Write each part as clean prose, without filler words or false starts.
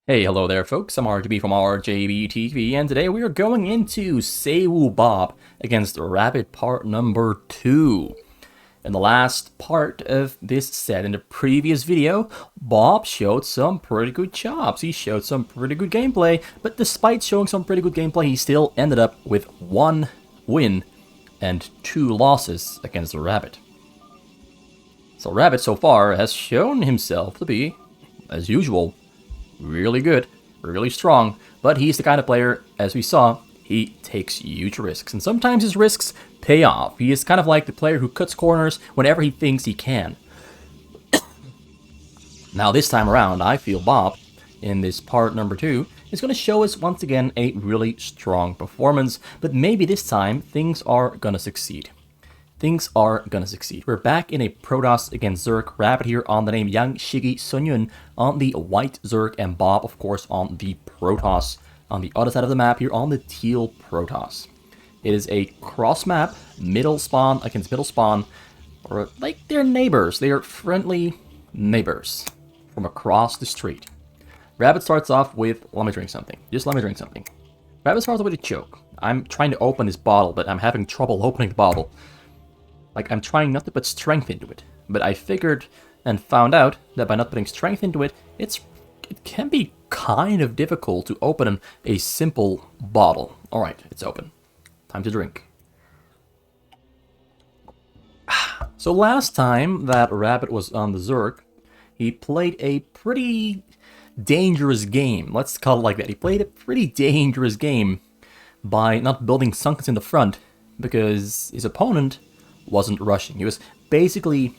Hey, hello there folks, I'm RJB from RJBTV, and today we are going into Seiwu Bob against Rabbit part number 2. In the last part of this set, in the previous video, Bob showed some pretty good chops, he showed some pretty good gameplay, but despite showing some pretty good gameplay, he still ended up with 1 win and 2 losses against the Rabbit. So Rabbit so far has shown himself to be, as usual, really good, really strong, but he's the kind of player, as we saw, he takes huge risks, and sometimes his risks pay off. He is kind of like the player who cuts corners whenever he thinks he can. Now this time around, I feel Bob, in this part number 2, is going to show us once again a really strong performance, but maybe this time things are going to succeed. Things are gonna succeed. We're back in a Protoss against Zerg. Rabbit here on the name Yang Shigi Sunyun on the white Zerg, and Bob, of course, on the Protoss. On the other side of the map here on the teal Protoss. It is a cross map, middle spawn against middle spawn, or like they're neighbors. They are friendly neighbors from across the street. Rabbit starts off with, let me drink something. Just let me drink something. Rabbit starts off with a choke. I'm trying to open this bottle, but I'm having trouble opening the bottle. Like, I'm trying not to put strength into it, but I figured and found out that by not putting strength into it, it can be kind of difficult to open a simple bottle. Alright, it's open. Time to drink. So last time that Rabbit was on the Zerg, he played a pretty dangerous game. Let's call it like that. He played a pretty dangerous game by not building sunkens in the front, because his opponent wasn't rushing. He was basically...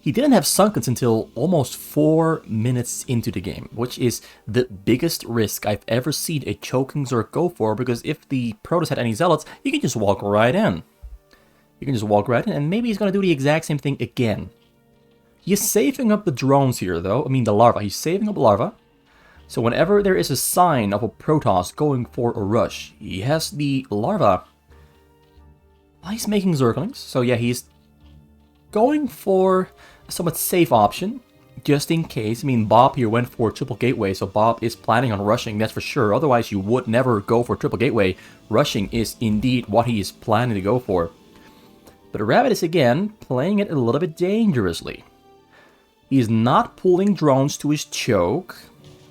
He didn't have sunkens until almost 4 minutes into the game, which is the biggest risk I've ever seen a choking Zerg go for, because if the Protoss had any Zealots, you can just walk right in. You can just walk right in, and maybe he's going to do the exact same thing again. He's saving up the drones here, though. I mean, the larva. He's saving up larva. So whenever there is a sign of a Protoss going for a rush, he has the larva. He's making Zerglings, so yeah, he's going for a somewhat safe option, just in case. I mean, Bob here went for triple gateway, so Bob is planning on rushing, that's for sure. Otherwise, you would never go for triple gateway. Rushing is indeed what he is planning to go for. But Rabbit is again playing it a little bit dangerously. He's not pulling drones to his choke.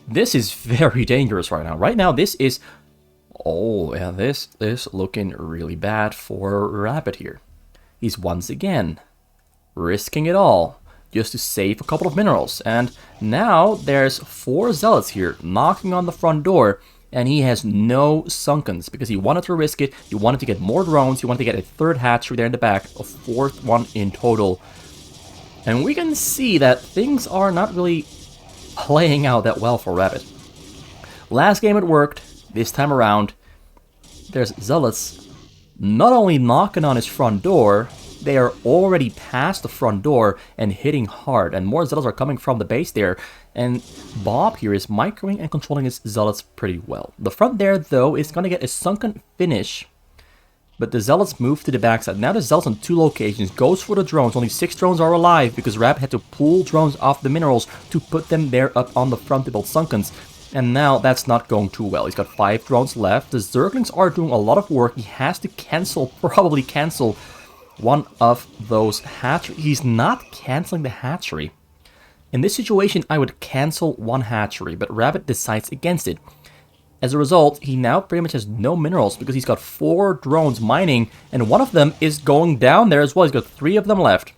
This is very dangerous right now. Right now, this is... Oh, yeah, this is looking really bad for Rabbit here. He's once again risking it all just to save a couple of minerals. And now there's 4 Zealots here knocking on the front door, and he has no sunkens because he wanted to risk it. He wanted to get more drones. He wanted to get a 3rd hatchery there in the back, a 4th one in total. And we can see that things are not really playing out that well for Rabbit. Last game it worked. This time around, there's Zealots not only knocking on his front door, they are already past the front door and hitting hard, and more Zealots are coming from the base there, and Bob here is microing and controlling his Zealots pretty well. The front there, though, is going to get a sunken finish, but the Zealots move to the backside. Now the Zealots on 2 locations, goes for the drones. Only 6 drones are alive because Rabbit had to pull drones off the minerals to put them there up on the front to build sunkens. And now that's not going too well. He's got 5 drones left. The Zerglings are doing a lot of work. He has to probably cancel one of those hatcheries. He's not canceling the hatchery. In this situation, I would cancel 1 hatchery, but Rabbit decides against it. As a result, he now pretty much has no minerals because he's got 4 drones mining, and one of them is going down there as well. He's got 3 of them left.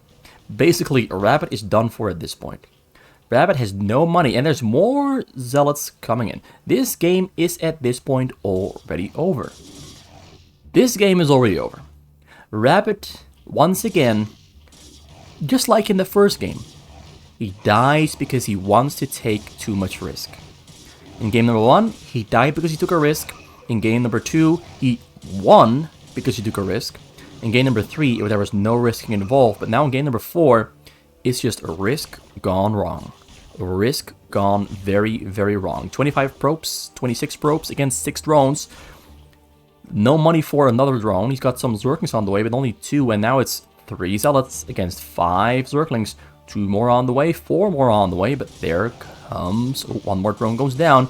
Basically, Rabbit is done for at this point. Rabbit has no money, and there's more Zealots coming in. This game is at this point already over. This game is already over. Rabbit, once again, just like in the first game, he dies because he wants to take too much risk. In game number 1, he died because he took a risk. In game number 2, he won because he took a risk. In game number 3, there was no risking involved, but now in game number 4, it's just a risk gone wrong. A risk gone very, very wrong. 25 probes, 26 probes against 6 drones. No money for another drone. He's got some Zerglings on the way, but only 2, and now it's 3 Zealots against 5 Zerglings. 2 more on the way, 4 more on the way, but they're comes. Oh, one more drone goes down.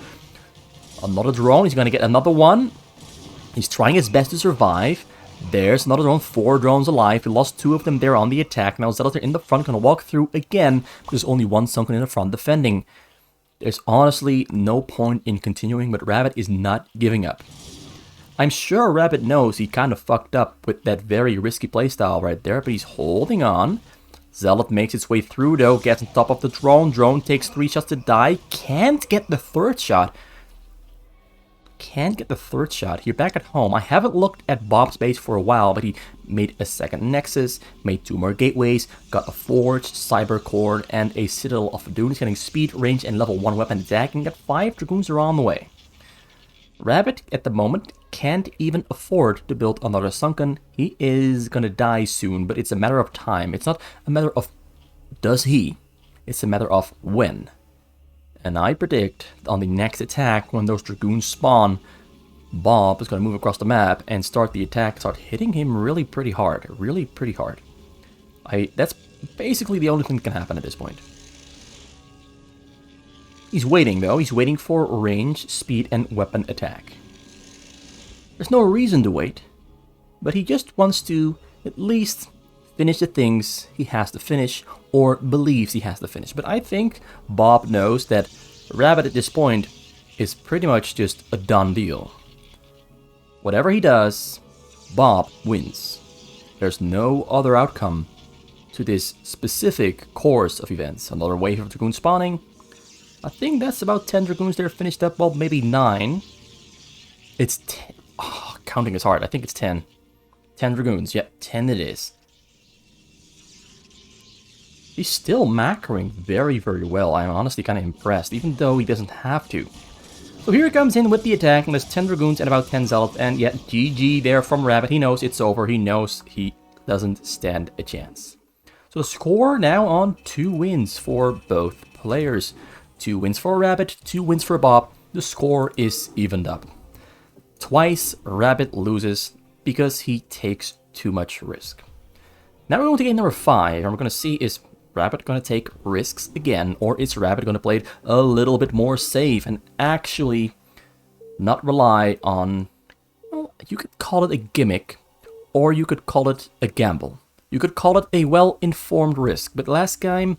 Another drone. He's going to get another one. He's trying his best to survive. There's another drone. 4 drones alive. He lost 2 of them there on the attack. Now Zealotr in the front. Going to walk through again. There's only one Sunken in the front defending. There's honestly no point in continuing, but Rabbit is not giving up. I'm sure Rabbit knows he kind of fucked up with that very risky playstyle right there, but he's holding on. Zealot makes its way through though, gets on top of the drone. Drone takes 3 shots to die. Can't get the third shot. Can't get the third shot here back at home. I haven't looked at Bob's base for a while, but he made a second Nexus, made 2 more gateways, got a Forge, Cyber Cord, and a Citadel of Doom. He's getting speed, range, and level 1 weapon attack, and got 5 Dragoons are on the way. Rabbit, at the moment, can't even afford to build another Sunken. He is gonna die soon, but it's a matter of time. It's not a matter of does he, it's a matter of when. And I predict on the next attack, when those Dragoons spawn, Bob is gonna move across the map and start the attack, start hitting him really pretty hard. That's basically the only thing that can happen at this point. He's waiting though, he's waiting for range, speed, and weapon attack. There's no reason to wait, but he just wants to at least finish the things he has to finish, or believes he has to finish. But I think Bob knows that Rabbit at this point is pretty much just a done deal. Whatever he does, Bob wins. There's no other outcome to this specific course of events. Another wave of Dragoon spawning. I think that's about 10 Dragoons there finished up. Well, maybe 9. It's 10. Oh, counting is hard. I think it's 10. 10 Dragoons. Yeah, 10 it is. He's still macroing very, very well. I'm honestly kind of impressed, even though he doesn't have to. So here he comes in with the attack, and there's 10 Dragoons and about 10 Zealots, and yet GG there from Rabbit. He knows it's over. He knows he doesn't stand a chance. So the score now on 2 wins for both players. 2 wins for Rabbit, 2 wins for Bob. The score is evened up. Twice Rabbit loses because he takes too much risk. Now we're going to game number 5, and we're going to see is Rabbit going to take risks again, or is Rabbit going to play it a little bit more safe and actually not rely on, well, you could call it a gimmick, or you could call it a gamble. You could call it a well-informed risk, but last game,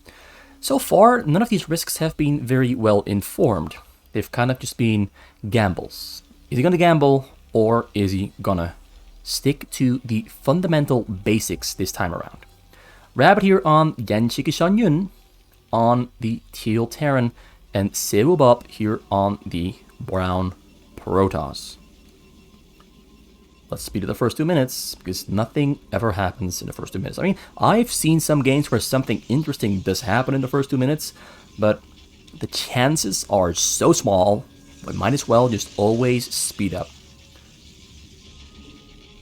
so far, none of these risks have been very well-informed. They've kind of just been gambles. Is he going to gamble, or is he going to stick to the fundamental basics this time around? Rabbit here on Genshiki Shanyun on the Teal Terran, and Sewu Bob here on the Brown Protoss. Let's speed to the first 2 minutes, because nothing ever happens in the first 2 minutes. I mean, I've seen some games where something interesting does happen in the first 2 minutes, but the chances are so small, we might as well just always speed up.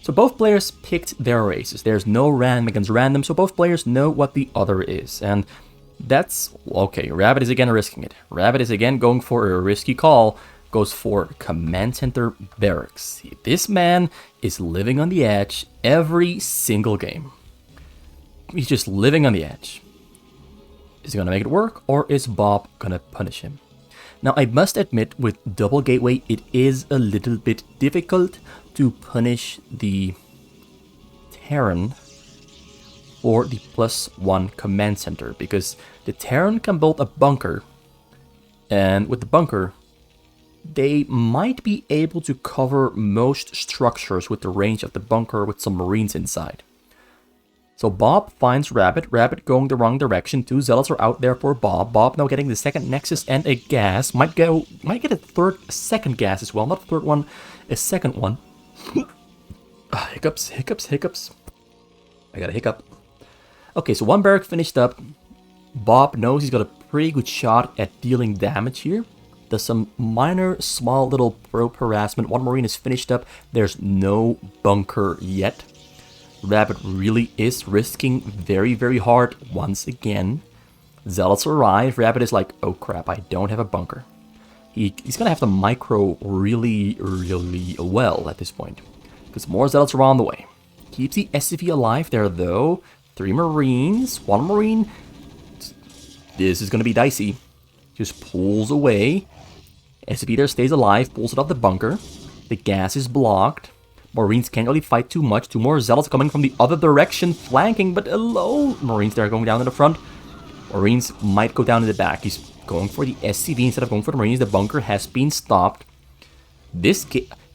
So both players picked their races. There's no random against random, so both players know what the other is. And that's okay. Rabbit is again risking it. Rabbit is again going for a risky call. Goes for Command Center Barracks. This man is living on the edge every single game. He's just living on the edge. Is he going to make it work, or is Bob going to punish him? Now, I must admit, with double gateway, it is a little bit difficult to punish the Terran for the +1 command center, because the Terran can build a bunker, and with the bunker, they might be able to cover most structures with the range of the bunker with some Marines inside. So Bob finds Rabbit. Rabbit going the wrong direction. 2 Zealots are out there for Bob. Bob now getting the second Nexus and a gas. Might get a second gas as well. Not a third one, a second one. Hiccups. I got a hiccup. Okay, so 1 barrack finished up. Bob knows he's got a pretty good shot at dealing damage here. Does some minor, small little probe harassment. 1 Marine is finished up. There's no bunker yet. Rabbit really is risking very, very hard once again. Zealots arrive. Rabbit is like, oh crap, I don't have a bunker. He's gonna have to micro really, really well at this point, because more Zealots are on the way. Keeps the SCV alive there though. 3 Marines, 1 Marine. This is gonna be dicey. Just pulls away. SCP there stays alive, pulls it out the bunker. The gas is blocked. Marines can't really fight too much. 2 more Zealots coming from the other direction, flanking, but hello! Marines there going down to the front. Marines might go down to the back. He's going for the SCV instead of going for the Marines. The bunker has been stopped. This,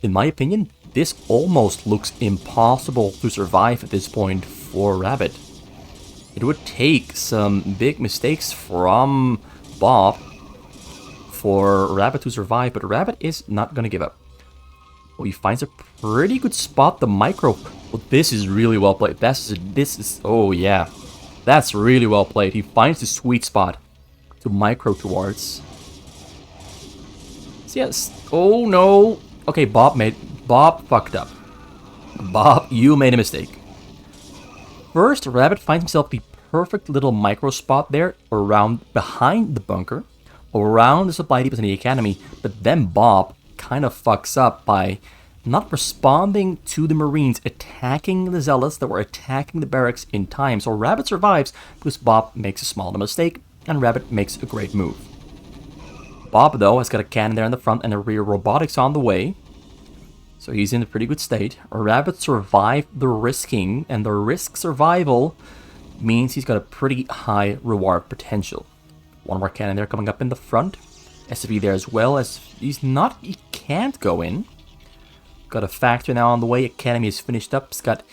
in my opinion, this almost looks impossible to survive at this point for Rabbit. It would take some big mistakes from Bob for Rabbit to survive, but Rabbit is not going to give up. Oh, he finds a pretty good spot, the micro. Oh, this is really well played. This is, oh yeah. That's really well played. He finds the sweet spot to micro towards. So yes, oh no. Okay, Bob fucked up. Bob, you made a mistake. First, Rabbit finds himself the perfect little micro spot there around behind the bunker, around the supply depots in the academy, but then Bob kind of fucks up by not responding to the Marines attacking the Zealots that were attacking the barracks in time. So Rabbit survives because Bob makes a small mistake and Rabbit makes a great move. Bob, though, has got a cannon there in the front and a rear robotics on the way. So he's in a pretty good state. Rabbit survived the risking, and the risk survival means he's got a pretty high reward potential. 1 more cannon there coming up in the front. SCV there as well, as he can't go in. Got a factory now on the way. Academy is finished up. It's got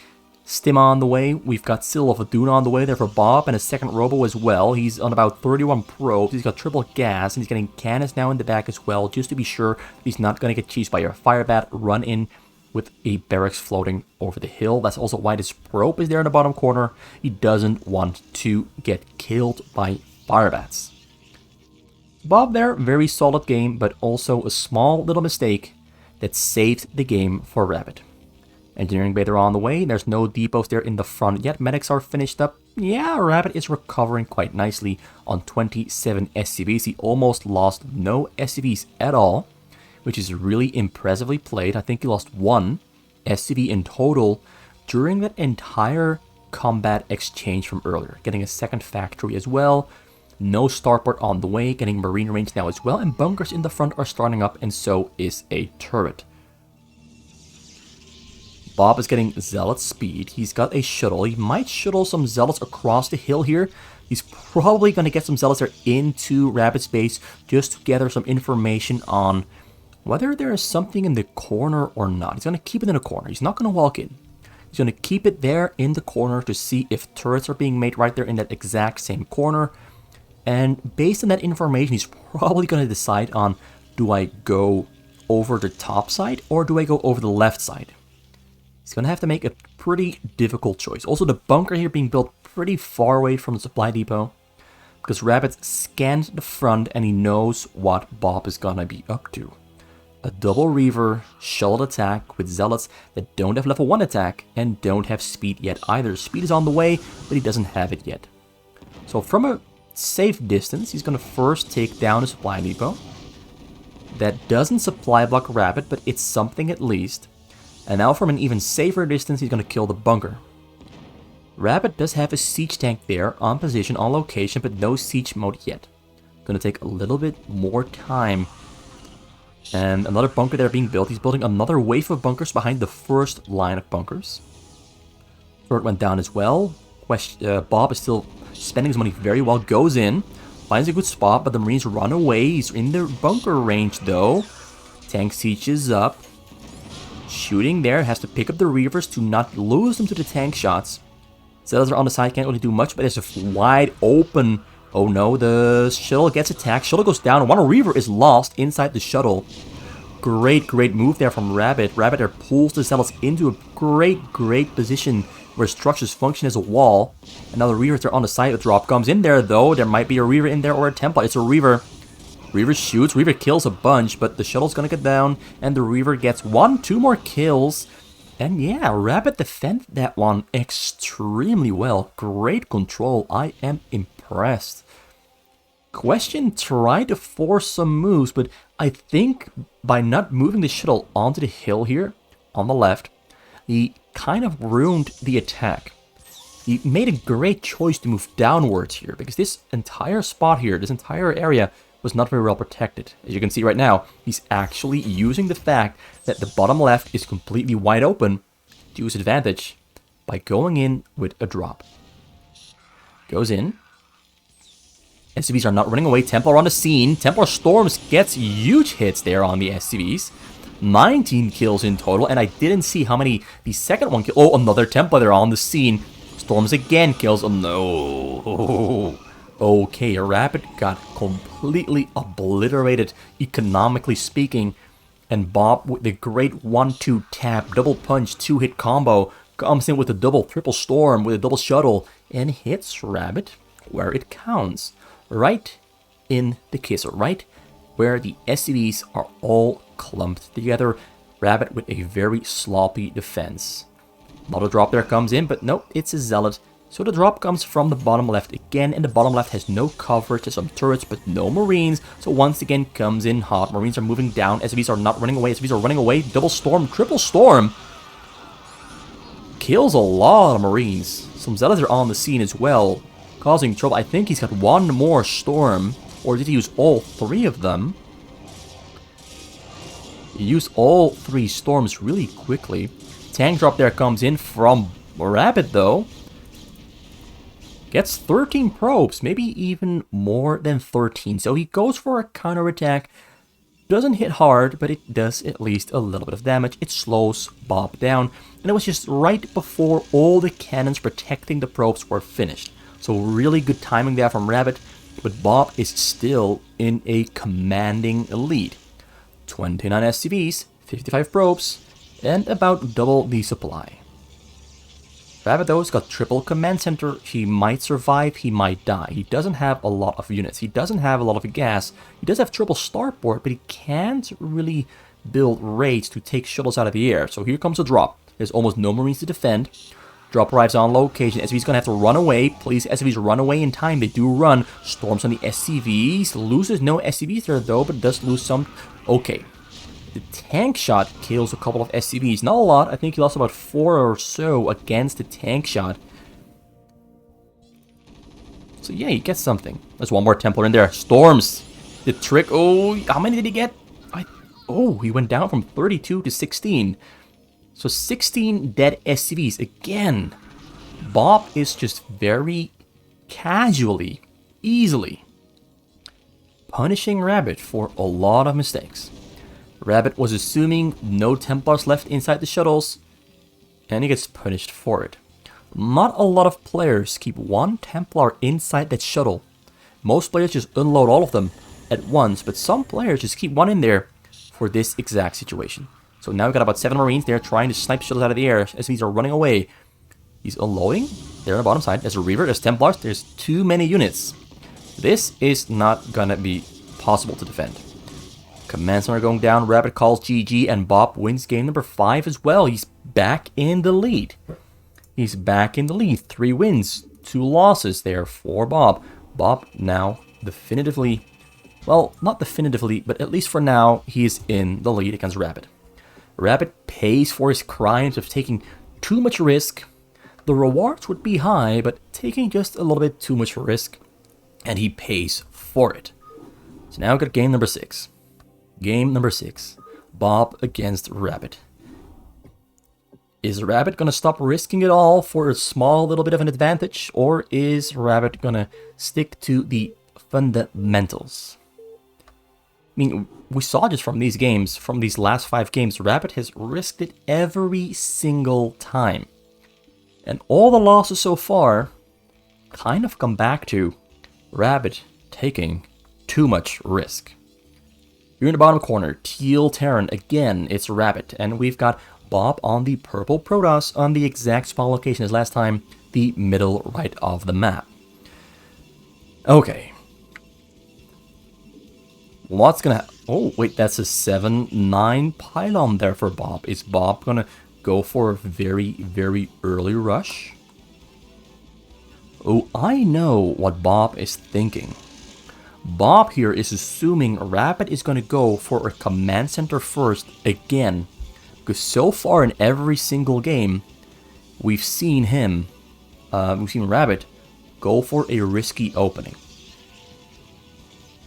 Stim on the way. We've got Seal of Aduna on the way there for Bob, and a second Robo as well. He's on about 31 probes. He's got triple gas, and he's getting cannons now in the back as well, just to be sure he's not going to get cheesed by a firebat run in with a barracks floating over the hill. That's also why this probe is there in the bottom corner. He doesn't want to get killed by firebats. Bob there, very solid game, but also a small little mistake that saved the game for Rabbit. Engineering bay they're on the way. There's no depots there in the front yet. Medics are finished up. Yeah, Rabbit is recovering quite nicely on 27 SCVs. He almost lost no SCVs at all, which is really impressively played. I think he lost 1 SCV in total during that entire combat exchange from earlier. Getting a second factory as well. No starport on the way. Getting marine range now as well. And bunkers in the front are starting up, and so is a turret. Bob is getting Zealot speed. He's got a shuttle. He might shuttle some Zealots across the hill here. He's probably going to get some Zealots there into Rabbit's base just to gather some information on whether there is something in the corner or not. He's going to keep it in the corner. He's not going to walk in. He's going to keep it there in the corner to see if turrets are being made right there in that exact same corner. And based on that information, he's probably going to decide on, do I go over the top side or do I go over the left side? He's going to have to make a pretty difficult choice. Also, the bunker here being built pretty far away from the supply depot, because Rabbit scanned the front and he knows what Bob is going to be up to. A double Reaver shuttle attack with Zealots that don't have level 1 attack and don't have speed yet either. Speed is on the way, but he doesn't have it yet. So from a safe distance, he's going to first take down a supply depot. That doesn't supply block Rabbit, but it's something at least. And now from an even safer distance, he's going to kill the bunker. Rabbit does have a siege tank there on position, on location, but no siege mode yet. Going to take a little bit more time. And another bunker there being built. He's building another wave of bunkers behind the first line of bunkers. Third went down as well. Bob is still spending his money very well. Goes in, finds a good spot, but the Marines run away. He's in the bunker range though. Tank siege is up. Shooting there, has to pick up the Reavers to not lose them to the tank shots. Zealots are on the side, can't really do much, but it's a wide open. Oh no, the shuttle gets attacked. Shuttle goes down. 1 Reaver is lost inside the shuttle. Great move there from Rabbit. Rabbit there pulls the Zealots into a great position where structures function as a wall. And now the Reavers are on the side. A drop comes in there though. There might be a Reaver in there or a Templar. It's a Reaver. Reaver shoots, Reaver kills a bunch, but the shuttle's gonna get down, and the Reaver gets 2 more kills. And yeah, Rabbit defended that one extremely well. Great control, I am impressed. Question tried to force some moves, but I think by not moving the shuttle onto the hill here, on the left, he kind of ruined the attack. He made a great choice to move downwards here, because this entire spot here, this entire area, was not very well protected. As you can see right now, he's actually using the fact that the bottom left is completely wide open to his advantage by going in with a drop. Goes in. SCVs are not running away. Templar on the scene. Templar Storms gets huge hits there on the SCVs. 19 kills in total, and I didn't see how many the second one killed. Oh, another Templar there on the scene. Storms again kills. Oh, no. Okay, Rapid got completely obliterated, economically speaking. And Bob, with the great 1-2 tap, double punch, 2-hit combo, comes in with a double triple storm with a double shuttle and hits Rabbit where it counts. Right in the kisser, right where the SCVs are all clumped together. Rabbit with a very sloppy defense. Another drop there comes in, but nope, it's a Zealot. So the drop comes from the bottom left again, and the bottom left has no coverage. There's some turrets, but no Marines. So once again comes in hot. Marines are moving down. SCVs are not running away. SCVs are running away. Double storm, triple storm. Kills a lot of Marines. Some Zealots are on the scene as well, causing trouble. I think he's got one more storm. Or did he use all three of them? He used all three storms really quickly. Tank drop there comes in from Rabbit though. Gets 13 probes, maybe even more than 13. So he goes for a counterattack. Doesn't hit hard, but it does at least a little bit of damage. It slows Bob down. And it was just right before all the cannons protecting the probes were finished. So really good timing there from Rabbit. But Bob is still in a commanding lead. 29 SCVs, 55 probes, and about double the supply. Rabbit though has got triple command center. He might survive, he might die. He doesn't have a lot of units. He doesn't have a lot of gas. He does have triple starport, but he can't really build raids to take shuttles out of the air. So here comes a drop. There's almost no Marines to defend. Drop arrives on location. SCV's gonna have to run away. Please, SCVs run away in time. They do run. Storms on the SCVs. Loses no SCVs there though, but does lose some. Okay. The tank shot kills a couple of SCVs. Not a lot. I think he lost about 4 or so against the tank shot. So yeah, he gets something. There's one more Templar in there. Storms. The trick. Oh, how many did he get? Oh, he went down from 32 to 16. So 16 dead SCVs. Again, Bob is just very casually, easily punishing Rabbit for a lot of mistakes. Rabbit was assuming no Templars left inside the shuttles, and he gets punished for it. Not a lot of players keep one Templar inside that shuttle. Most players just unload all of them at once, but some players just keep one in there for this exact situation. So now we've got about 7 Marines there trying to snipe shuttles out of the air as these are running away. He's unloading. There on the bottom side. There's a Reaver, there's Templars, there's too many units. This is not gonna be possible to defend. Command center going down, Rabbit calls GG, and Bob wins game number 5 as well. He's back in the lead. He's back in the lead. 3 wins, 2 losses there for Bob. Bob now definitively, well, not definitively, but at least for now, he is in the lead against Rabbit. Rabbit pays for his crimes of taking too much risk. The rewards would be high, but taking just a little bit too much risk, and he pays for it. So now we've got game number 6. Game number 6. Bob against Rabbit. Is Rabbit gonna stop risking it all for a small little bit of an advantage, or is Rabbit gonna stick to the fundamentals? I mean, we saw just from these games, from these last 5 games, Rabbit has risked it every single time. And all the losses so far kind of come back to Rabbit taking too much risk. Here in the bottom corner, Teal Terran, again, it's Rabbit. And we've got Bob on the purple Protoss on the exact spawn location as last time, the middle right of the map. Okay. What's gonna oh, wait, that's a 7-9 pylon there for Bob. Is Bob gonna go for a very, very early rush? Oh, I know what Bob is thinking. Bob here is assuming Rabbit is going to go for a command center first again. Because so far in every single game, we've seen Rabbit go for a risky opening.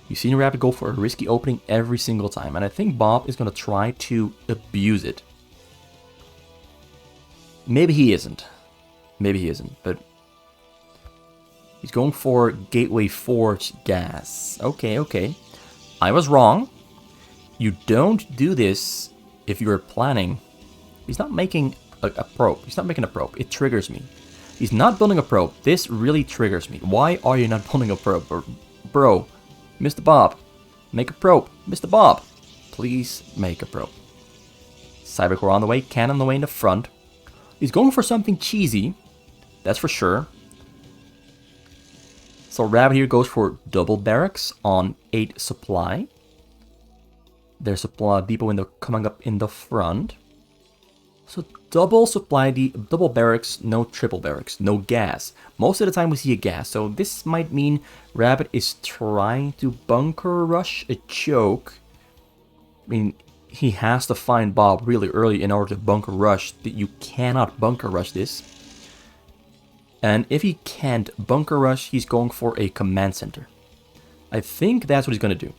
You've seen Rabbit go for a risky opening every single time, and I think Bob is going to try to abuse it. Maybe he isn't. Maybe he isn't, but he's going for Gateway Forge gas. Okay. I was wrong. You don't do this if you're planning. He's not making a probe. He's not making a probe. It triggers me. He's not building a probe. This really triggers me. Why are you not building a probe? Bro, Mr. Bob, make a probe. Mr. Bob, please make a probe. Cybercore on the way, cannon on the way in the front. He's going for something cheesy, that's for sure. So Rabbit here goes for double barracks on 8 supply. There's supply depot window coming up in the front. So double supply, double barracks, no triple barracks, no gas. Most of the time we see a gas, so this might mean Rabbit is trying to bunker rush a choke. I mean, he has to find Bob really early in order to bunker rush. You cannot bunker rush this. And if he can't bunker rush, he's going for a command center. I think that's what he's going to do.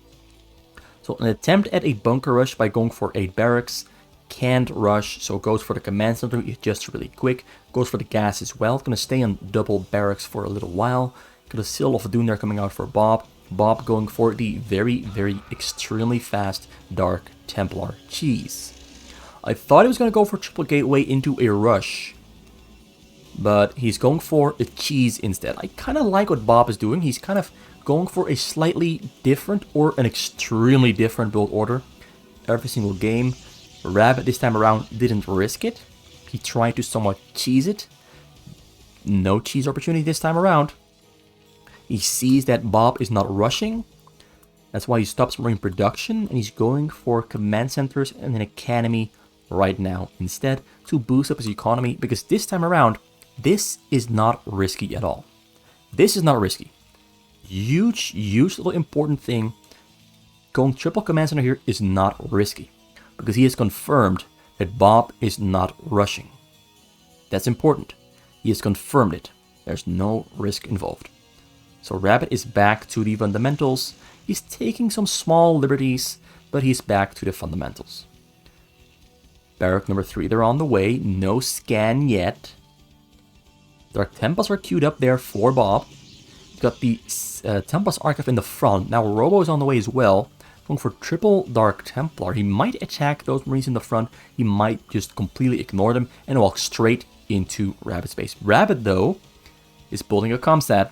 So an attempt at a bunker rush by going for 8 barracks. Can't rush, so goes for the command center just really quick. Goes for the gas as well. Gonna stay on double barracks for a little while. Got a Seal of Doom there coming out for Bob. Bob going for the very, very extremely fast Dark Templar cheese. I thought he was gonna go for triple gateway into a rush, but he's going for a cheese instead. I kind of like what Bob is doing. He's kind of going for a slightly different or an extremely different build order every single game. Rabbit this time around didn't risk it. He tried to somewhat cheese it. No cheese opportunity this time around. He sees that Bob is not rushing. That's why he stops marine production and he's going for command centers and an academy right now instead to boost up his economy, because this time around, this is not risky at all. This is not risky. Huge little important thing. Going triple command center here is not risky, because he has confirmed that Bob is not rushing. That's important. He has confirmed it. There's no risk involved. So Rabbit is back to the fundamentals. He's taking some small liberties, but he's back to the fundamentals. Barrack number 3, they're on the way. No scan yet. Dark Templars are queued up there for Bob. He's got the Templars Archive in the front. Now Robo is on the way as well. Going for triple Dark Templar. He might attack those Marines in the front. He might just completely ignore them and walk straight into Rabbit's base. Rabbit, though, is building a comstat.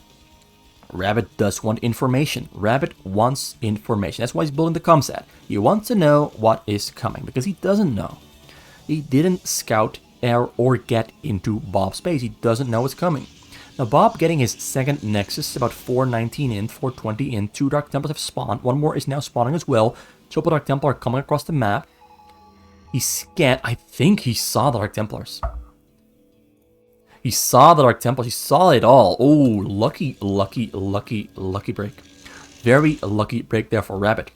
Rabbit does want information. Rabbit wants information. That's why he's building the comstat. He wants to know what is coming, because he doesn't know. He didn't scout or get into Bob's base. He doesn't know what's coming. Now, Bob getting his second Nexus, about 419 in, 420 in. 2 Dark Templars have spawned. 1 more is now spawning as well. Triple Dark Templar coming across the map. He scanned. I think he saw the Dark Templars. He saw the Dark Templars. He saw it all. Oh, lucky break. Very lucky break there for Rabbit.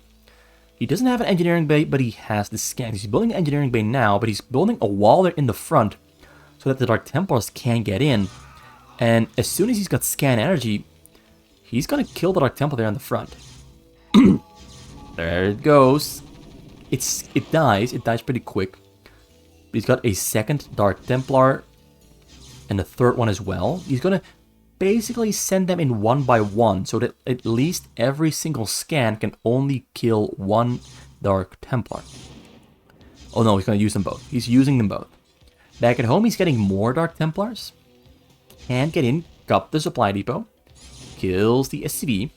He doesn't have an engineering bay, but he has the scan. He's building an engineering bay now, but he's building a wall there in the front so that the Dark Templars can't get in. And as soon as he's got scan energy, he's gonna kill the Dark Templar there in the front. There it goes. It dies. It dies pretty quick. He's got a second Dark Templar and a third one as well. He's gonna basically send them in one by one so that at least every single scan can only kill 1 Dark Templar. Oh no, he's gonna use them both. He's using them both. Back at home, he's getting more Dark Templars. Can't get in, got the supply depot, kills the SCV.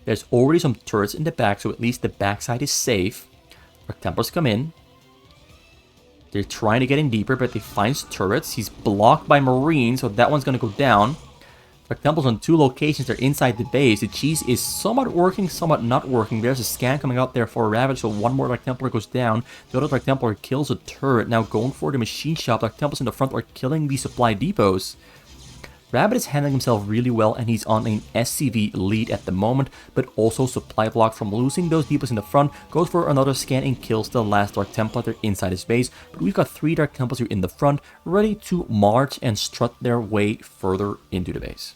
There's already some turrets in the back, so at least the backside is safe. Dark Templars come in. They're trying to get in deeper, but they find turrets. He's blocked by Marines, so that one's going to go down. Dark Templars on 2 locations, they're inside the base. The cheese is somewhat working, somewhat not working. There's a scan coming out there for a Ravage, so 1 more Dark Templar goes down. The other Dark Templar kills a turret. Now going for the machine shop. Dark Templars in the front are killing the supply depots. Rabbit is handling himself really well, and he's on an SCV lead at the moment, but also supply block from losing those depots in the front. Goes for another scan and kills the last Dark Templar. They're inside his base, but we've got 3 Dark Templars here in the front, ready to march and strut their way further into the base.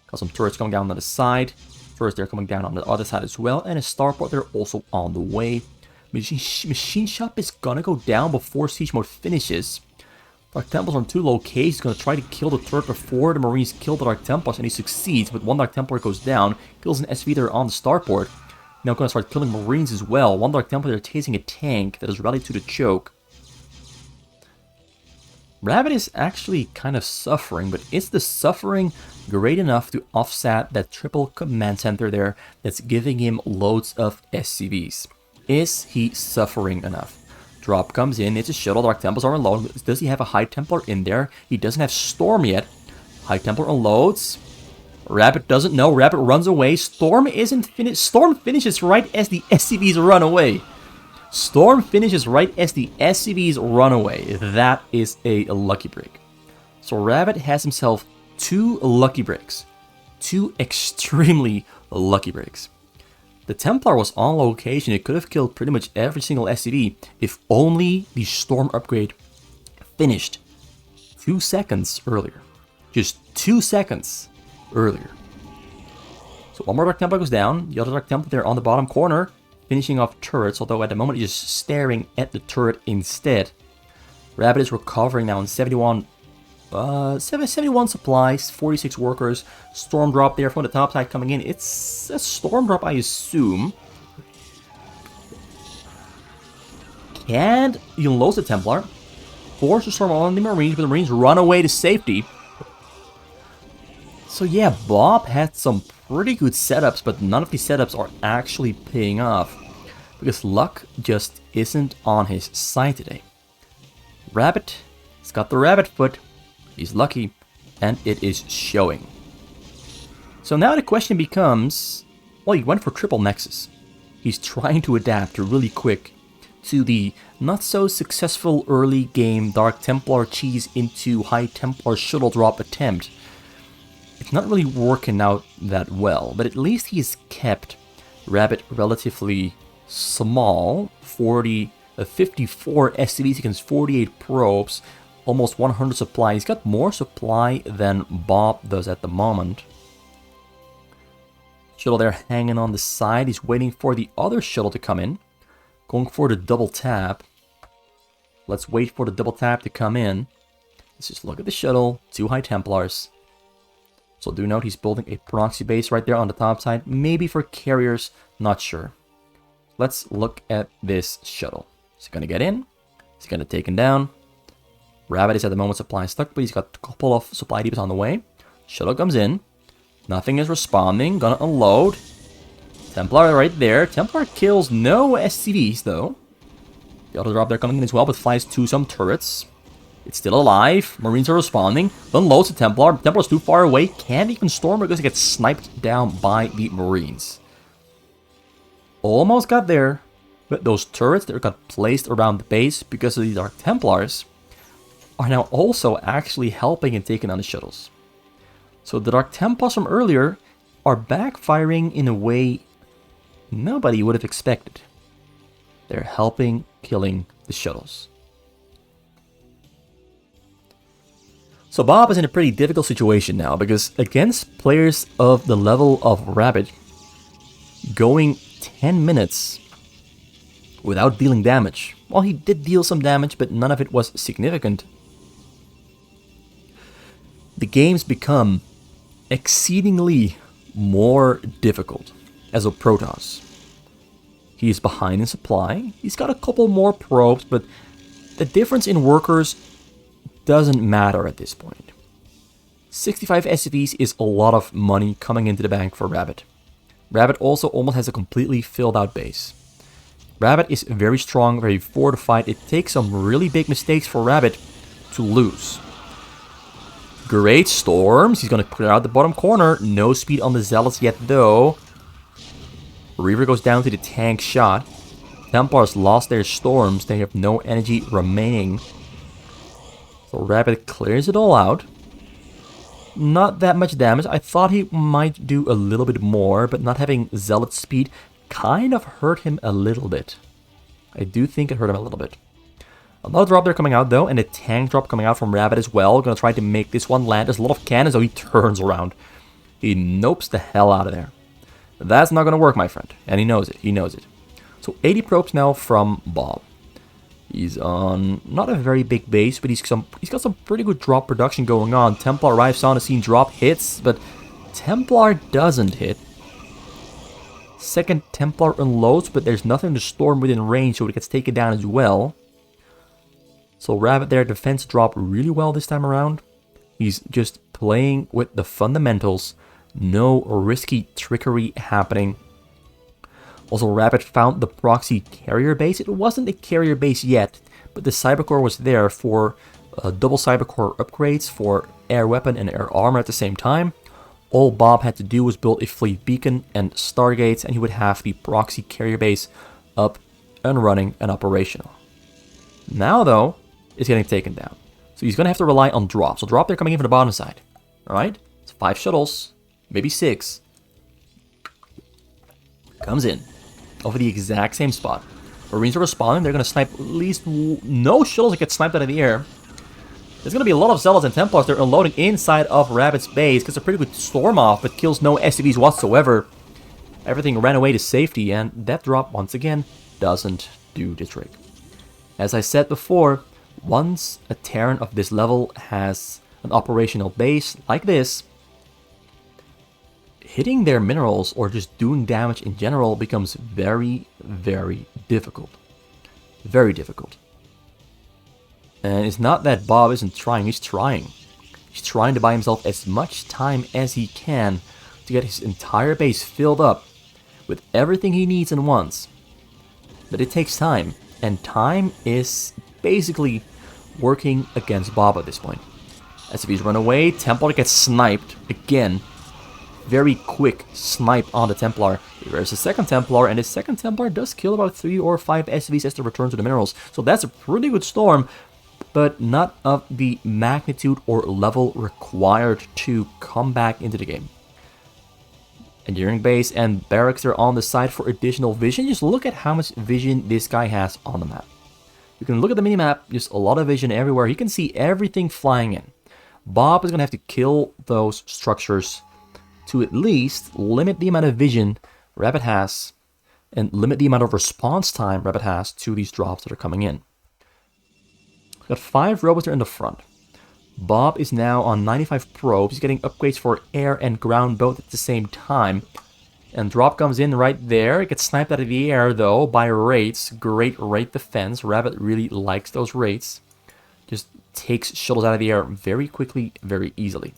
Got some turrets coming down on the side. First, they're coming down on the other side as well, and a starport, they're also on the way. Machine Shop is gonna go down before Siege Mode finishes. Dark Templars on 2 locations. He's gonna try to kill the turret before the Marines kill the Dark Templars, and he succeeds, but 1 Dark Templar goes down, kills an SV there on the starport. Now gonna start killing Marines as well. 1 Dark Templar there chasing a tank that is ready to the choke. Rabbit is actually kind of suffering, but is the suffering great enough to offset that triple command center there that's giving him loads of SCVs? Is he suffering enough? Drop comes in, it's a shuttle, Dark Templars are unloaded. Does he have a High Templar in there? He doesn't have Storm yet. High Templar unloads. Rabbit doesn't know, Rabbit runs away. Storm isn't finished. Storm finishes right as the SCVs run away. Storm finishes right as the SCVs run away. That is a lucky break. So Rabbit has himself 2 lucky breaks. 2 extremely lucky breaks. The Templar was on location. It could have killed pretty much every single SCV if only the Storm upgrade finished 2 seconds earlier. Just 2 seconds earlier. So 1 more Dark Templar goes down. The other Dark Templar there on the bottom corner, finishing off turrets, although at the moment he's just staring at the turret instead. Rabbit is recovering now in 71 supplies, 46 workers. Storm drop there from the top side coming in. It's a storm drop, I assume. And he unloads the Templar. Force the storm on the Marines, but the Marines run away to safety. So yeah, Bob had some pretty good setups, but none of these setups are actually paying off. Because luck just isn't on his side today. Rabbit, he's got the rabbit foot. He's lucky, and it is showing. So now the question becomes, well, he went for triple Nexus. He's trying to adapt really quick to the not so successful early game Dark Templar cheese into High Templar shuttle drop attempt. It's not really working out that well, but at least he's kept Rabbit relatively small. 54 SCVs against 48 probes, almost 100 supply. He's got more supply than Bob does at the moment. Shuttle there hanging on the side. He's waiting for the other shuttle to come in. Going for the double tap. Let's wait for the double tap to come in. Let's just look at the shuttle. 2 High Templars. So do note he's building a proxy base right there on the top side. Maybe for carriers, not sure. Let's look at this shuttle. Is he going to get in? Is he going to take him down? Rabbit is at the moment supply stuck, but he's got a couple of supply depots on the way. Shuttle comes in. Nothing is responding. Gonna unload. Templar right there. Templar kills no SCVs though. The other drop there coming in as well, but flies to some turrets. It's still alive. Marines are responding. Unloads the Templar. Templar's too far away. Can't even storm because it gets sniped down by the Marines. Almost got there. But those turrets that got placed around the base because of the Dark Templars are now also actually helping and taking on the shuttles. So the Dark Templars from earlier are backfiring in a way nobody would have expected. They're helping killing the shuttles. So Bob is in a pretty difficult situation now, because against players of the level of Rabbit, going 10 minutes without dealing damage. Well, he did deal some damage, but none of it was significant. The games become exceedingly more difficult as a Protoss. He's behind in supply. He's got a couple more probes, but the difference in workers doesn't matter at this point. 65 SCVs is a lot of money coming into the bank for Rabbit. Rabbit also almost has a completely filled out base. Rabbit is very strong, very fortified. It takes some really big mistakes for Rabbit to lose. Great storms. He's going to put it out the bottom corner. No speed on the Zealots yet, though. Reaver goes down to the tank shot. Templars lost their storms. They have no energy remaining. So Rabbit clears it all out. Not that much damage. I thought he might do a little bit more, but not having Zealot speed kind of hurt him a little bit. I do think it hurt him a little bit. Another drop there coming out though, and a tank drop coming out from Rabbit as well. Gonna try to make this one land. There's a lot of cannons, so he turns around. He nopes the hell out of there. That's not going to work, my friend. And he knows it. He knows it. So 80 probes now from Bob. He's on not a very big base, but he's got some pretty good drop production going on. Templar arrives on the scene, drop hits, but Templar doesn't hit. Second Templar unloads, but there's nothing to storm within range, so it gets taken down as well. So Rabbit there, defense dropped really well this time around. He's just playing with the fundamentals. No risky trickery happening. Also, Rabbit found the proxy carrier base. It wasn't a carrier base yet, but the Cybercore was there for double Cybercore upgrades for air weapon and air armor at the same time. All Bob had to do was build a fleet beacon and stargates, and he would have the proxy carrier base up and running and operational. Now, though, it's getting taken down. So he's going to have to rely on drop. So drop, they're coming in from the bottom side. Alright? It's 5 shuttles, maybe 6. Comes in. Over the exact same spot. Marines are respawning. They're going to snipe at least no shuttles that get sniped out of the air. There's going to be a lot of Zealots and Templars. They're unloading inside of Rabbit's base. Gets a pretty good storm off, but kills no SCVs whatsoever. Everything ran away to safety, and that drop, once again, doesn't do the trick. As I said before, once a Terran of this level has an operational base like this, hitting their minerals or just doing damage in general becomes very, very difficult. Very difficult. And it's not that Bob isn't trying, he's trying. He's trying to buy himself as much time as he can to get his entire base filled up with everything he needs and wants. But it takes time, and time is basically working against Bob at this point. As if he's run away, Templar gets sniped again. Very quick snipe on the Templar. There's a second Templar, and the second Templar does kill about 3 or 5 SCVs as they return to the minerals. So that's a pretty good storm, but not of the magnitude or level required to come back into the game. Engineering base and barracks are on the side for additional vision. Just look at how much vision this guy has on the map. You can look at the minimap, just a lot of vision everywhere. He can see everything flying in. Bob is going to have to kill those structures to at least limit the amount of vision Rabbit has and limit the amount of response time Rabbit has to these drops that are coming in. We've got 5 robots there in the front. Bob is now on 95 probes. He's getting upgrades for air and ground both at the same time. And drop comes in right there. It gets sniped out of the air though by raids. Great raid defense. Rabbit really likes those raids. Just takes shuttles out of the air very quickly, very easily.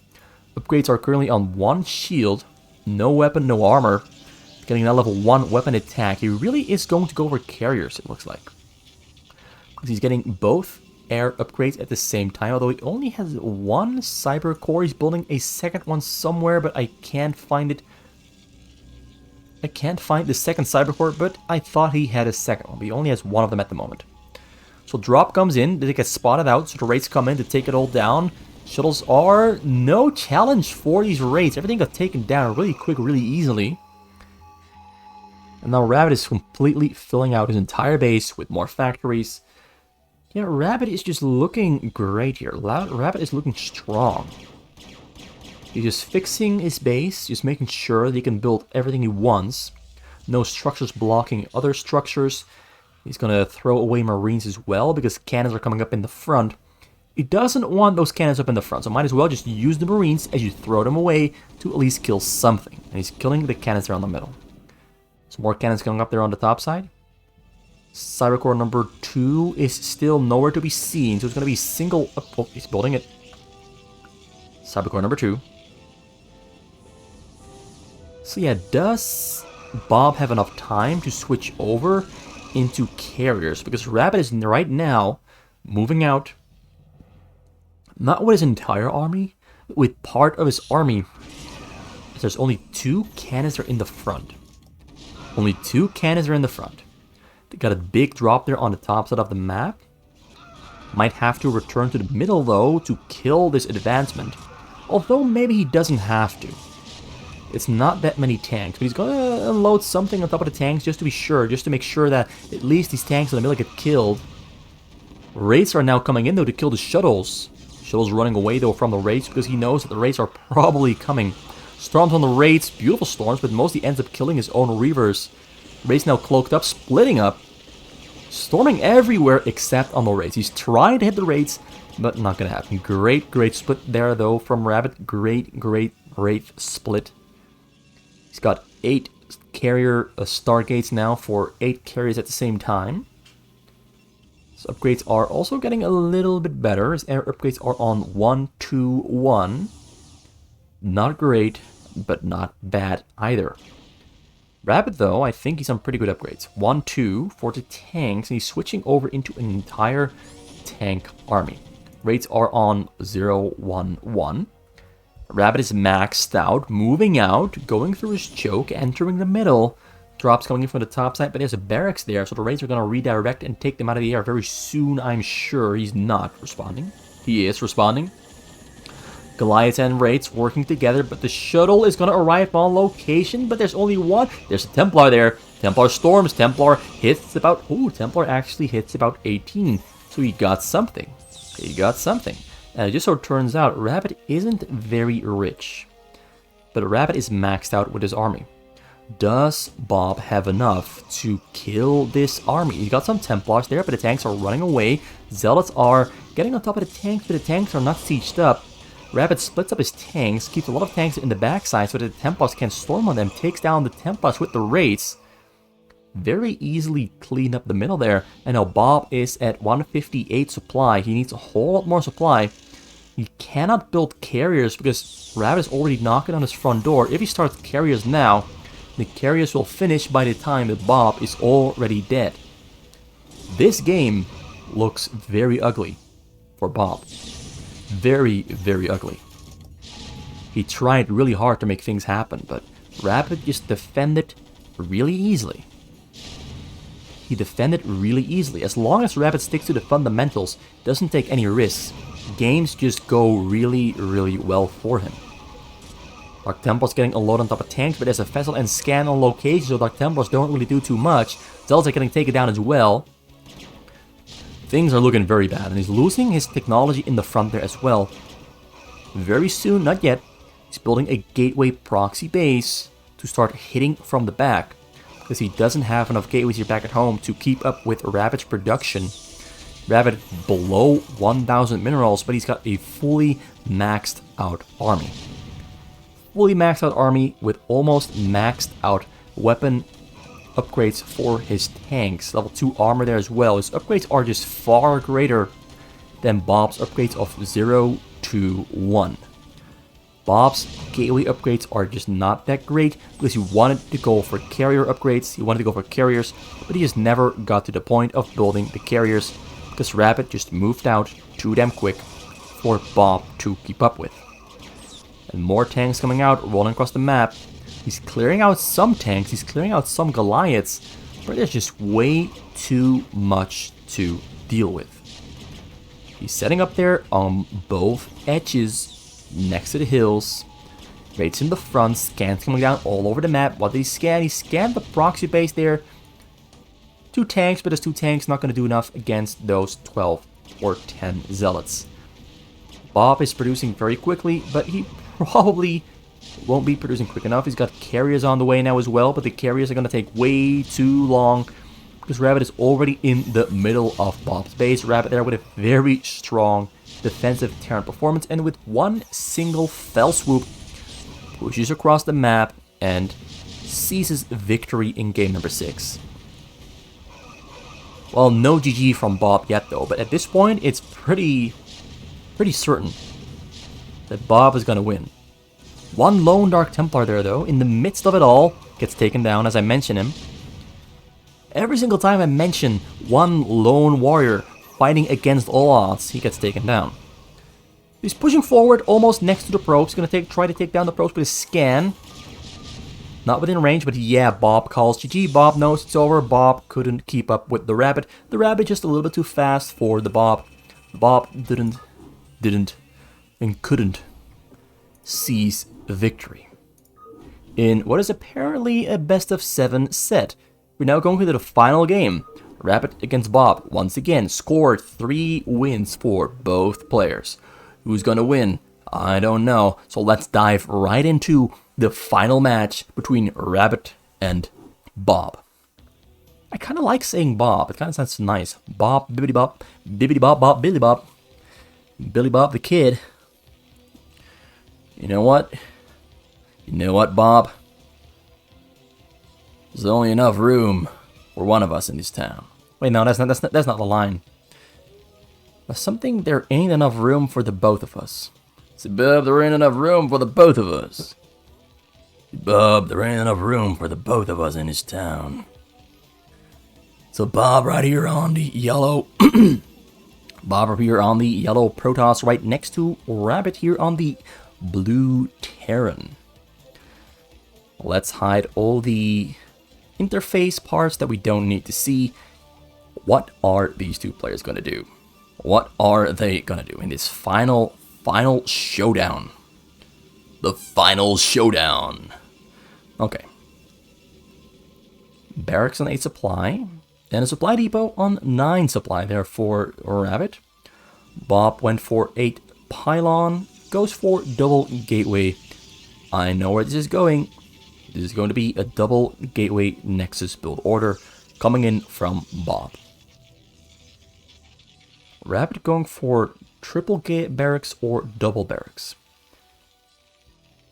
Upgrades are currently on 1 shield. No weapon, no armor. Getting that level 1 weapon attack. He really is going to go for carriers, it looks like. Because he's getting both air upgrades at the same time. Although he only has 1 cyber core. He's building a second one somewhere, but I can't find it. I can't find the second cyber core, but I thought he had a second one. But he only has 1 of them at the moment. So drop comes in. They get spotted out. So the raids come in to take it all down. Shuttles are no challenge for these raids. Everything got taken down really quick, really easily. And now Rabbit is completely filling out his entire base with more factories. Yeah, Rabbit is just looking great here. Rabbit is looking strong. He's just fixing his base, just making sure that he can build everything he wants. No structures blocking other structures. He's going to throw away Marines as well because cannons are coming up in the front. He doesn't want those cannons up in the front, so might as well just use the Marines as you throw them away to at least kill something. And he's killing the cannons there on the middle. Some more cannons going up there on the top side. Cybercore number 2 is still nowhere to be seen, so it's going to be single... Oh, he's building it. Cybercore number 2. So yeah, does Bob have enough time to switch over into carriers? Because Rabbit is right now moving out, not with his entire army, but with part of his army. There's only 2 cannons are in the front. Only 2 cannons are in the front. They got a big drop there on the top side of the map. Might have to return to the middle though to kill this advancement. Although maybe he doesn't have to. It's not that many tanks, but he's going to unload something on top of the tanks just to be sure, just to make sure that at least these tanks in the middle get killed. Raids are now coming in though to kill the shuttles. Shuttles running away though from the raids because he knows that the raids are probably coming. Storms on the raids, beautiful storms, but mostly ends up killing his own reavers. Raids now cloaked up, splitting up. Storming everywhere except on the raids. He's trying to hit the raids, but not gonna happen. Great split there though from Rabbit. Great Wraith split. He's got 8 carrier Stargates now for 8 carriers at the same time. His upgrades are also getting a little bit better. His air upgrades are on 1, 2, 1. Not great, but not bad either. Rabbit, though, I think he's on pretty good upgrades. 1, 2 for the tanks, and he's switching over into an entire tank army. Rates are on 0, 1, 1. Rabbit is maxed out, moving out, going through his choke, entering the middle. Drops coming in from the top side, but there's a barracks there, so the raids are going to redirect and take them out of the air very soon, I'm sure. He's not responding. He is responding. Goliaths and Wraiths working together, but the shuttle is going to arrive on location, but there's only one. There's a Templar there. Templar storms. Templar hits about... Ooh, Templar actually hits about 18. So he got something. He got something. And it just so turns out, Rabbit isn't very rich. But Rabbit is maxed out with his army. Does Bob have enough to kill this army? He's got some Templars there, but the tanks are running away. Zealots are getting on top of the tanks, but the tanks are not sieged up. Rabbit splits up his tanks, keeps a lot of tanks in the backside so that the Templars can storm on them, takes down the Templars with the raids. Very easily clean up the middle there. And now Bob is at 158 supply. He needs a whole lot more supply. He cannot build carriers because Rabbit is already knocking on his front door. If he starts carriers now, the carriers will finish by the time that Bob is already dead. This game looks very ugly for Bob. Very ugly. He tried really hard to make things happen, but Rabbit just defended really easily. He defended really easily. As long as Rabbit sticks to the fundamentals, doesn't take any risks, games just go really well for him. Dark Templars getting a load on top of tanks, but there's a vessel and scan on location, so Dark Templars don't really do too much. Zealots are getting taken down as well. Things are looking very bad, and he's losing his technology in the front there as well. Very soon, not yet, he's building a gateway proxy base to start hitting from the back, because he doesn't have enough gateways here back at home to keep up with Rabbit's production. Rabbit below 1,000 minerals, but he's got a fully maxed out army. Fully maxed out army with almost maxed out weapon upgrades for his tanks. Level 2 armor there as well. His upgrades are just far greater than Bob's upgrades of 0 to 1. Bob's gateway upgrades are just not that great because he wanted to go for carrier upgrades. He wanted to go for carriers, but he just never got to the point of building the carriers because Rabbit just moved out too damn quick for Bob to keep up with. And more tanks coming out, rolling across the map. He's clearing out some tanks, he's clearing out some Goliaths, but there's just way too much to deal with. He's setting up there on both edges, next to the hills. Raids in the front, scans coming down all over the map. What did he scan? He scanned the proxy base there. 2 tanks, but those 2 tanks not going to do enough against those 12 or 10 Zealots. Bob is producing very quickly, but he probably won't be producing quick enough. He's got carriers on the way now as well, but the carriers are going to take way too long because Rabbit is already in the middle of Bob's base. Rabbit there with a very strong defensive Terran performance, and with one single fell swoop pushes across the map and seizes victory in game number 6. Well, no GG from Bob yet though, but at this point it's pretty certain that Bob is going to win. One lone Dark Templar there though, in the midst of it all, gets taken down as I mention him. Every single time I mention one lone warrior fighting against all odds, he gets taken down. He's pushing forward almost next to the probes. He's going to try to take down the probes with a scan. Not within range, but yeah, Bob calls GG. Bob knows it's over. Bob couldn't keep up with the Rabbit. The Rabbit just a little bit too fast for the Bob. Bob didn't, and couldn't seize victory. In what is apparently a best of 7 set, we're now going into the final game. Rabbit against Bob, once again, scored 3 wins for both players. Who's gonna win? I don't know. So let's dive right into the final match between Rabbit and Bob. I kind of like saying Bob. It kind of sounds nice. Bob, bibbidi bop, bibbidi bop, bop, Billy Bob. Billy Bob the Kid. You know what? You know what, Bob? There's only enough room for one of us in this town. Wait, no, that's not the line. There's something, there ain't enough room for the both of us. Say, Bob, there ain't enough room for the both of us. Bob, there ain't enough room for the both of us in this town. So Bob right here on the yellow... Bob here on the yellow Protoss right next to Rabbit here on the blue Terran. Let's hide all the interface parts that we don't need to see. What are these two players going to do? What are they going to do in this final showdown? The final showdown. Okay. Barracks on 8 supply. And a supply depot on 9 supply there for Rabbit. Bob went for 8 pylon. Goes for double gateway. I know where this is going. This is going to be a double gateway Nexus build order coming in from Bob. Rabbit going for triple barracks or double barracks.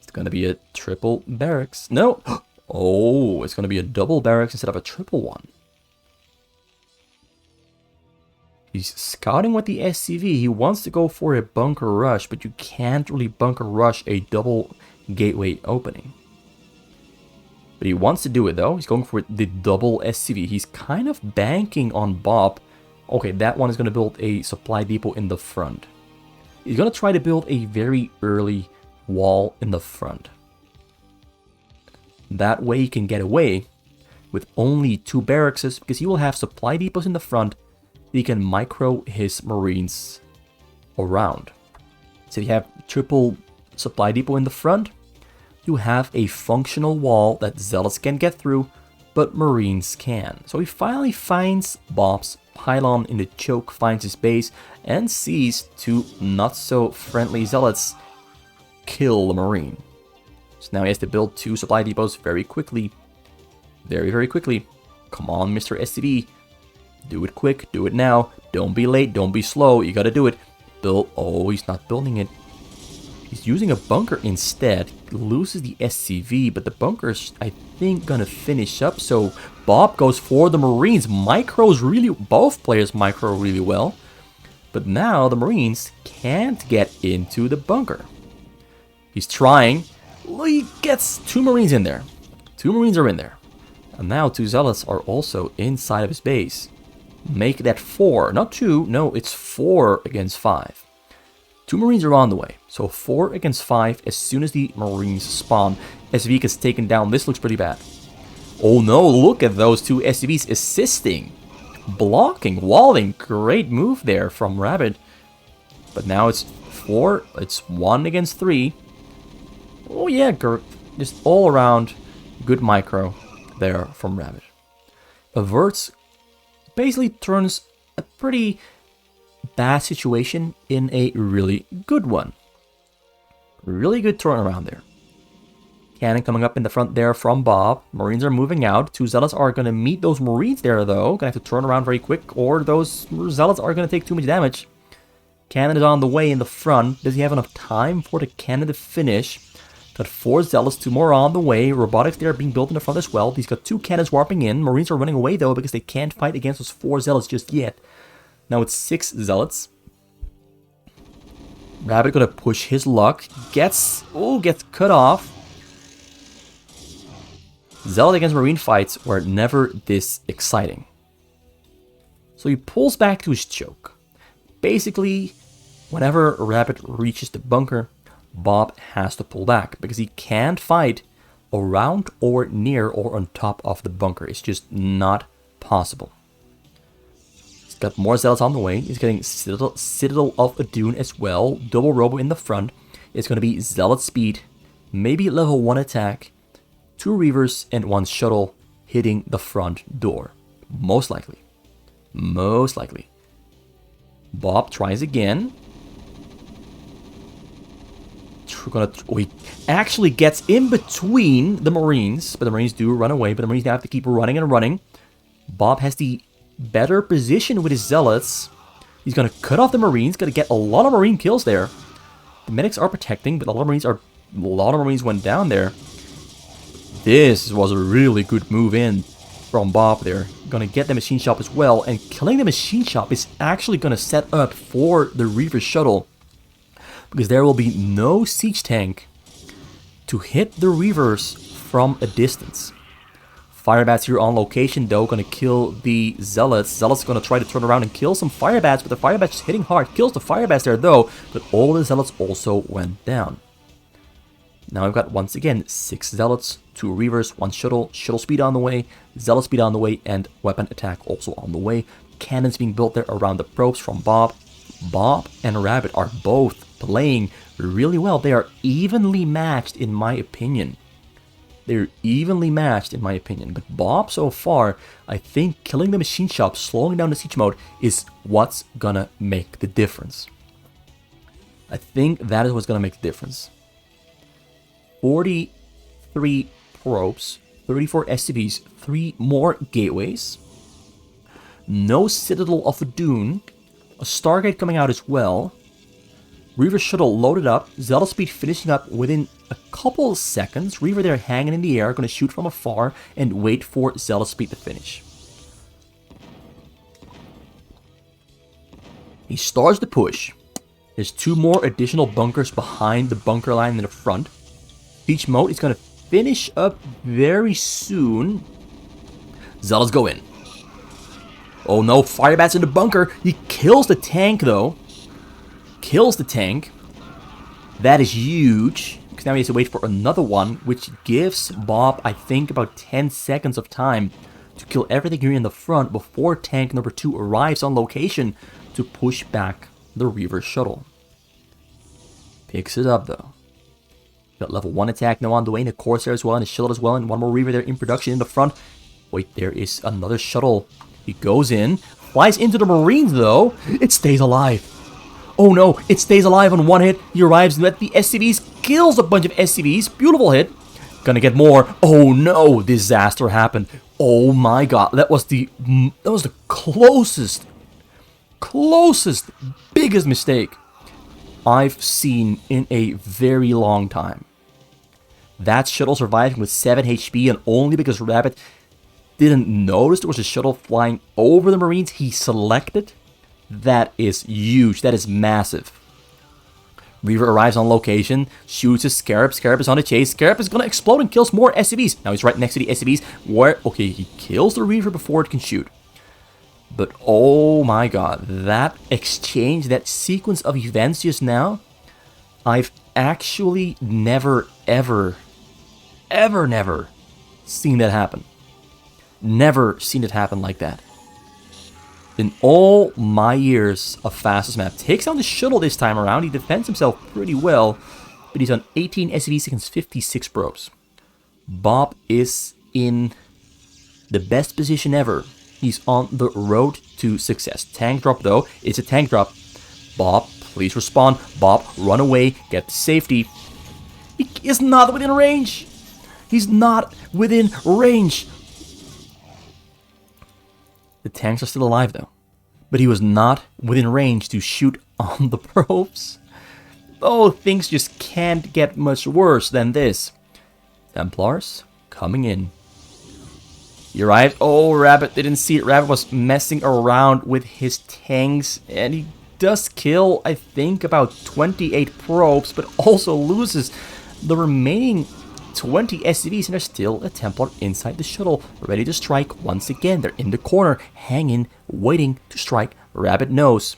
It's going to be a triple barracks. No! Oh, it's going to be a double barracks instead of a triple one. He's scouting with the SCV. He wants to go for a bunker rush, but you can't really bunker rush a double gateway opening. But he wants to do it though. He's going for the double SCV. He's kind of banking on Bob. Okay, that one is going to build a supply depot in the front. He's going to try to build a very early wall in the front. That way he can get away with only 2 barracks because he will have supply depots in the front. He can micro his Marines around. So you have triple supply depot in the front. You have a functional wall that Zealots can get through, but Marines can. So he finally finds Bob's pylon in the choke, finds his base, and sees 2 not so friendly Zealots kill the Marine. So now he has to build 2 supply depots very quickly. Very, very quickly. Come on, Mr. SCV. Do it quick, do it now. Don't be late, don't be slow. You gotta do it. Build. Oh, he's not building it. He's using a bunker instead. He loses the SCV, but the bunker's, I think, gonna finish up. So Bob goes for the Marines. Micros really, both players micro really well. But now the Marines can't get into the bunker. He's trying. He gets 2 Marines in there. 2 Marines are in there. And now 2 Zealots are also inside of his base. Make that 4, not 2, no, it's 4 against 5. 2 Marines are on the way, so 4 against 5 as soon as the Marines spawn. SCV gets taken down, this looks pretty bad. Oh no, look at those 2 SCVs assisting, blocking, walling, great move there from Rabbit. But now it's 4, it's 1 against 3. Oh yeah, just all around good micro there from Rabbit. Averts basically turns a pretty bad situation in a really good one. Really good turnaround there. Cannon coming up in the front there from Bob. Marines are moving out. 2 Zealots are going to meet those Marines there though. Gonna have to turn around very quick or those Zealots are going to take too much damage. Cannon is on the way in the front. Does he have enough time for the cannon to finish? Got 4 Zealots, 2 more on the way. Robotics there being built in the front as well. He's got 2 cannons warping in. Marines are running away though because they can't fight against those 4 Zealots just yet. Now it's 6 Zealots. Rabbit gonna push his luck. Gets cut off. Zealot against Marine fights were never this exciting. So he pulls back to his choke. Basically, whenever Rabbit reaches the bunker, Bob has to pull back because he can't fight around or near or on top of the bunker. It's just not possible. He's got more Zealots on the way. He's getting Citadel of Adun as well. Double Robo in the front. It's going to be Zealot speed, maybe level 1 attack, 2 Reavers and 1 shuttle hitting the front door. Most likely. Most likely. Bob tries again. Oh, he actually gets in between the Marines, but the Marines do run away, but the Marines now have to keep running and running. Bob has the better position with his Zealots. He's going to cut off the Marines, going to get a lot of Marine kills there. The medics are protecting, but a lot of Marines went down there. This was a really good move in from Bob there. Going to get the machine shop as well, and killing the machine shop is actually going to set up for the Reaver shuttle, because there will be no siege tank to hit the Reavers from a distance. Firebats here on location though, going to kill the Zealots. Zealots going to try to turn around and kill some Firebats, but the Firebats just hitting hard. Kills the Firebats there though, but all the Zealots also went down. Now I've got, once again, 6 Zealots, 2 Reavers, 1 shuttle, shuttle speed on the way, Zealot speed on the way, and weapon attack also on the way. Cannons being built there around the probes from Bob. Bob and Rabbit are both playing really well. They are evenly matched in my opinion. They're evenly matched in my opinion. But Bob so far, I think killing the machine shop, slowing down the siege mode is what's gonna make the difference. I think that is what's gonna make the difference. 43 probes, 34 SCVs, 3 more gateways. No Citadel of Doom. A Stargate coming out as well. Reaver shuttle loaded up. Zealot speed finishing up within a couple of seconds. Reaver there hanging in the air, going to shoot from afar and wait for Zealot speed to finish. He starts the push. There's 2 more additional bunkers behind the bunker line in the front. Siege mode is going to finish up very soon. Zealots go in. Oh no, Firebats in the bunker. He kills the tank though. Kills the tank. That is huge, because now he has to wait for another one, which gives Bob, I think, about 10 seconds of time to kill everything here in the front before tank number 2 arrives on location to push back the Reaver shuttle. Picks it up though. Got level 1 attack now on the way, and a Corsair as well, and a shuttle as well, and 1 more Reaver there in production in the front. Wait, there is another shuttle. He goes in, flies into the Marines though. It stays alive. Oh no, it stays alive on 1 hit. He arrives at the SCVs, kills a bunch of SCVs. Beautiful hit. Gonna get more. Oh no, disaster happened. Oh my god, that was the closest, biggest mistake I've seen in a very long time. That shuttle surviving with 7 HP, and only because Rabbit didn't notice there was a shuttle flying over the Marines he selected. That is huge. That is massive. Reaver arrives on location, shoots a Scarab. Scarab is on a chase. Scarab is going to explode and kills more SCVs. Now he's right next to the SCVs where, okay, he kills the Reaver before it can shoot. But oh my god, that exchange, that sequence of events just now, I've actually never seen that happen. Never seen it happen like that. In all my years of fastest map. Takes down the shuttle this time around. He defends himself pretty well, but he's on 18 SCVs against 56 probes. Bob is in the best position ever. He's on the road to success. Tank drop though. It's a tank drop. Bob, please respond. Bob, run away. Get to safety. He is not within range. He's not within range. The tanks are still alive though, but he was not within range to shoot on the probes. Oh, things just can't get much worse than this. Templars coming in. He arrived. Oh, Rabbit didn't see it. Rabbit was messing around with his tanks, and he does kill, I think, about 28 probes, but also loses the remaining 20 SCVs, and there's still a Templar inside the shuttle, ready to strike once again. They're in the corner, hanging, waiting to strike. Rabbit knows.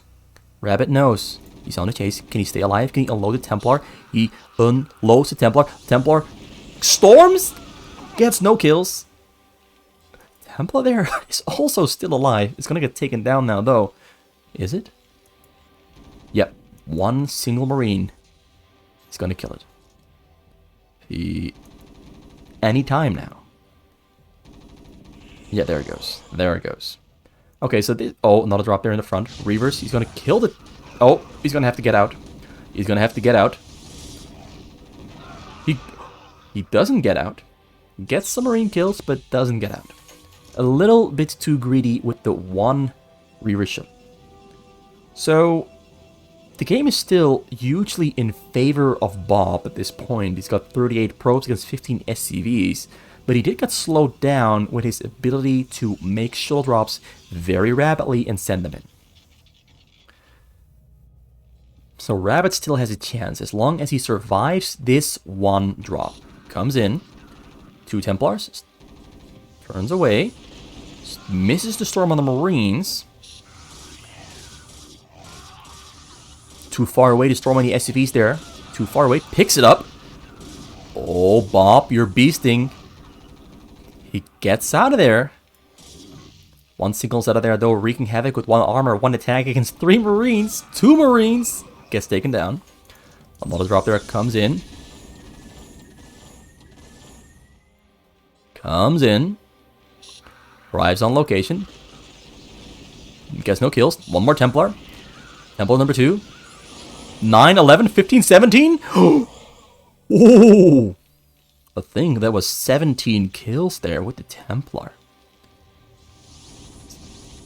Rabbit knows. He's on the chase. Can he stay alive? Can he unload the Templar? He unloads the Templar. Templar storms, gets no kills. Templar there is also still alive. It's gonna get taken down now, though. Is it? Yep. 1 single Marine is gonna kill it. Any time now. Yeah, there it goes. There it goes. Okay, so this... Oh, another drop there in the front. Reavers, he's going to kill the... Oh, he's going to have to get out. He's going to have to get out. He doesn't get out. Gets some marine kills, but doesn't get out. A little bit too greedy with the one reaver ship. So, the game is still hugely in favor of Bob at this point. He's got 38 probes against 15 SCVs, but he did get slowed down with his ability to make shuttle drops very rapidly and send them in. So Rabbit still has a chance as long as he survives this one drop. Comes in, 2 Templars, turns away, misses the storm on the Marines. Too far away to storm on the SCVs there. Too far away, picks it up. Oh, Bob, you're beasting. He gets out of there. One singles out of there, though, wreaking havoc with 1 armor, 1 attack against 3 Marines. 2 Marines. Gets taken down. Another drop there comes in. Comes in. Arrives on location. Gets no kills. 1 more Templar. Templar number 2. 9, 11, 15, 17? Oh! I think that was 17 kills there with the Templar.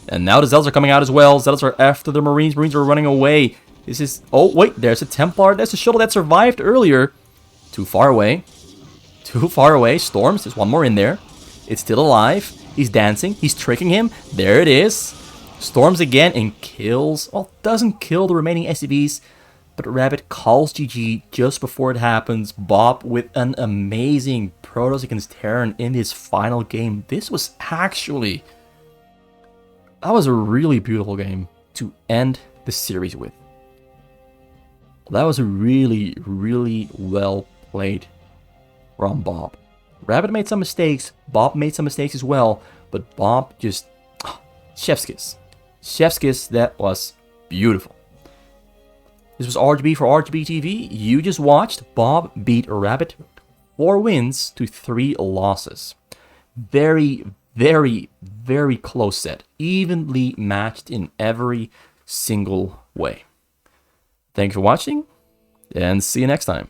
And now the Zealots are coming out as well. Zealots are after the Marines. Marines are running away. This is... Oh, wait. There's a Templar. There's a shuttle that survived earlier. Too far away. Too far away. Storms. There's 1 more in there. It's still alive. He's dancing. He's tricking him. There it is. Storms again and kills... Well, doesn't kill the remaining SCVs. But Rabbit calls GG just before it happens. Bob with an amazing Protoss against Terran in his final game. This was actually... That was a really beautiful game to end the series with. That was a really, really well played from Bob. Rabbit made some mistakes. Bob made some mistakes as well. But Bob just... Chef's kiss. Chef's kiss. That was beautiful. This was RGB for RJBTV. You just watched Bob beat Rabbit 4 wins to 3 losses. Very, very, very close set. Evenly matched in every single way. Thanks for watching, and see you next time.